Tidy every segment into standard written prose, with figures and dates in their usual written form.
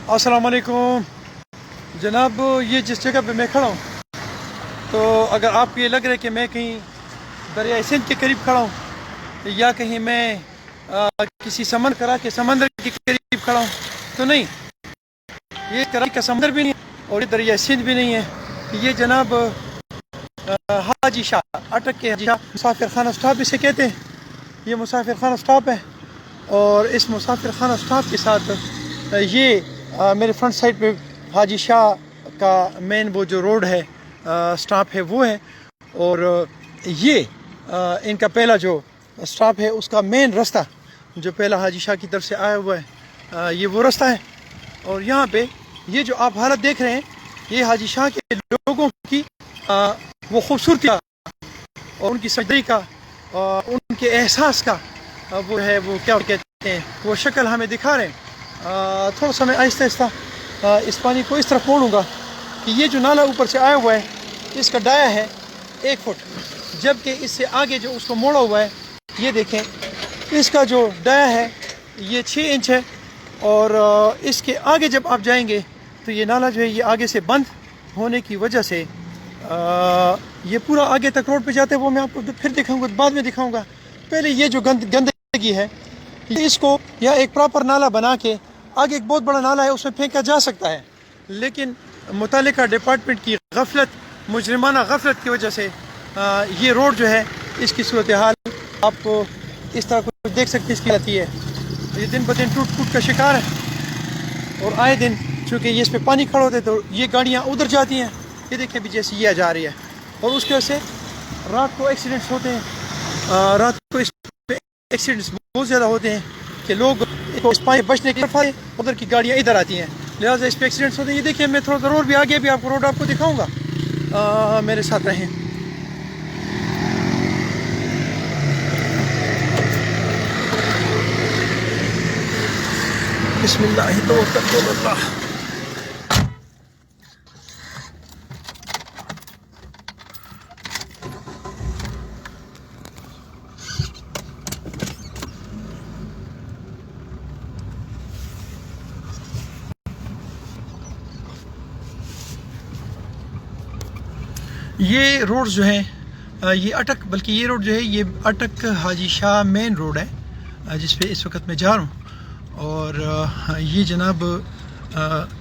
अस्सलाम वालेकुम जनाब, ये जिस जगह पे मैं खड़ा हूँ, तो अगर आपको ये लग रहा है कि मैं कहीं दरिया सिंध के करीब खड़ा हूँ या कहीं मैं किसी समंदर के करीब खड़ा हूँ, तो नहीं, ये कराची का समंदर भी नहीं और ये दरिया सिंध भी नहीं है। ये जनाब हाजी शाह, अटक के हाजी शाह मुसाफिर खाना स्टॉप इसे कहते हैं। ये मुसाफिर खाना स्टॉप है और इस मुसाफिर खाना स्टॉप के साथ ये मेरे फ्रंट साइड पे हाजी शाह का मेन वो जो रोड है, स्टॉप है, वो है। और ये इनका पहला जो स्टॉप है उसका मेन रास्ता जो पहला हाजी शाह की तरफ से आया हुआ है, ये वो रास्ता है। और यहाँ पे ये जो आप हालत देख रहे हैं, ये हाजी शाह के लोगों की वो खूबसूरती का और उनकी सजदगी का और उनके एहसास का वो है, वो क्या कहते हैं, वो शक्ल हमें दिखा रहे हैं। थोड़ा सा मैं आहिस्ता आहिस्ता इस पानी को इस तरफ मोड़ूंगा कि ये जो नाला ऊपर से आया हुआ है, इसका डाया है 1 फुट, जबकि इससे आगे जो उसको मोड़ा हुआ है, ये देखें, इसका जो डाया है ये 6 इंच है। और इसके आगे जब आप जाएंगे तो ये नाला जो है ये आगे से बंद होने की वजह से ये पूरा आगे तक रोड पे जाते हैं। वो मैं आपको फिर दिखाऊंगा, बाद में दिखाऊंगा। पहले ये जो गंदगी है, इसको या एक प्रॉपर नाला बना के आगे एक बहुत बड़ा नाला है उसमें फेंका जा सकता है, लेकिन मुतालिका डिपार्टमेंट की गफलत, मुजरिमाना गफलत की वजह से ये रोड जो है इसकी सूरत हाल आपको इस तरह कुछ देख सकते हैं। इसकी रहती है, ये दिन ब दिन टूट का शिकार है। और आए दिन चूँकि ये इस पर पानी खड़ा होता है तो ये गाड़ियाँ उधर जाती हैं, ये देखिए भी जैसे ये जा रही है। और उसकी वजह से रात को एक्सीडेंट्स होते हैं, रात को इस पे एक्सीडेंट्स बहुत ज़्यादा होते हैं कि लोग इस पानी बचने के लिए उधर की गाड़ियाँ इधर आती हैं, लिहाजा इस पे एक्सीडेंट्स होते हैं। ये देखिए, मैं थोड़ा सा रोड भी आगे भी आपको रोड आपको दिखाऊंगा, मेरे साथ रहें। बिस्मिल्लाह तवक्कलतुल्लाह। ये रोड जो है ये अटक, बल्कि ये रोड जो है ये अटक हाजी शाह मेन रोड है जिस पे इस वक्त मैं जा रहा हूँ। और ये जनाब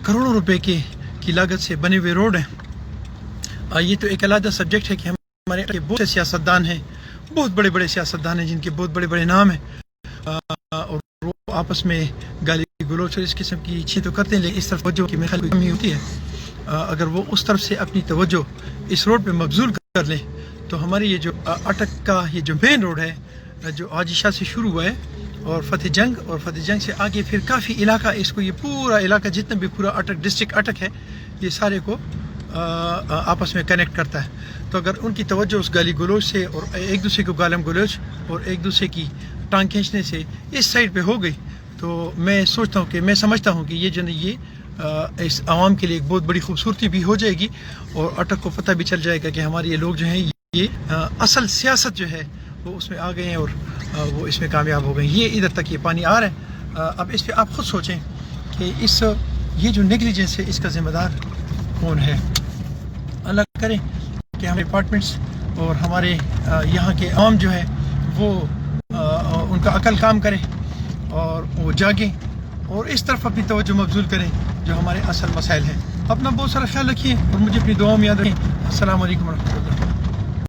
करोड़ों रुपए की लागत से बने हुए रोड हैं। ये तो एक अलग सब्जेक्ट है कि हमारे बहुत से सियासतदान हैं, बहुत बड़े बड़े सियासतदान हैं जिनके बहुत बड़े बड़े नाम हैं और वो आपस में गाली गलोच और इस किस्म की चीज़ें तो करते हैं, लेकिन इस तरफ तवज्जो की मेरे ख्याल कमी होती है। अगर वो उस तरफ से अपनी तवज्जो इस रोड पे मबजूल कर लें तो हमारी ये जो अटक का ये जो मेन रोड है जो हाजी शाह से शुरू हुआ है और फतेह जंग से आगे फिर काफ़ी इलाका, इसको ये पूरा इलाका जितना भी पूरा अटक डिस्ट्रिक्ट अटक है, ये सारे को आपस में कनेक्ट करता है। तो अगर उनकी तवज्जो उस गाली गलोच से और एक दूसरे को गालम गलोच और एक दूसरे की टांग खींचने से इस साइड पे हो गई, तो मैं समझता हूँ कि ये जो ये इस आवाम के लिए एक बहुत बड़ी खूबसूरती भी हो जाएगी और अटक को पता भी चल जाएगा कि हमारे ये लोग जो हैं ये असल सियासत जो है वो उसमें आ गए हैं और वो इसमें कामयाब हो गए। ये इधर तक ये पानी आ रहा है। अब इस पे आप खुद सोचें कि ये जो नेग्लिजेंस है इसका ज़िम्मेदार कौन है। अल्लाह करे कि हमारे डिपार्टमेंट्स और हमारे यहाँ के आवाम जो है वो उनका अकल काम करे और वो जागें और इस तरफ अपनी तवज्जो मबजूल करें जो हमारे असल मसाइल हैं। अपना बहुत सारा ख्याल रखिए और मुझे अपनी दुआओं में याद रखें। अस्सलाम वालेकुम व रहमतुल्लाह।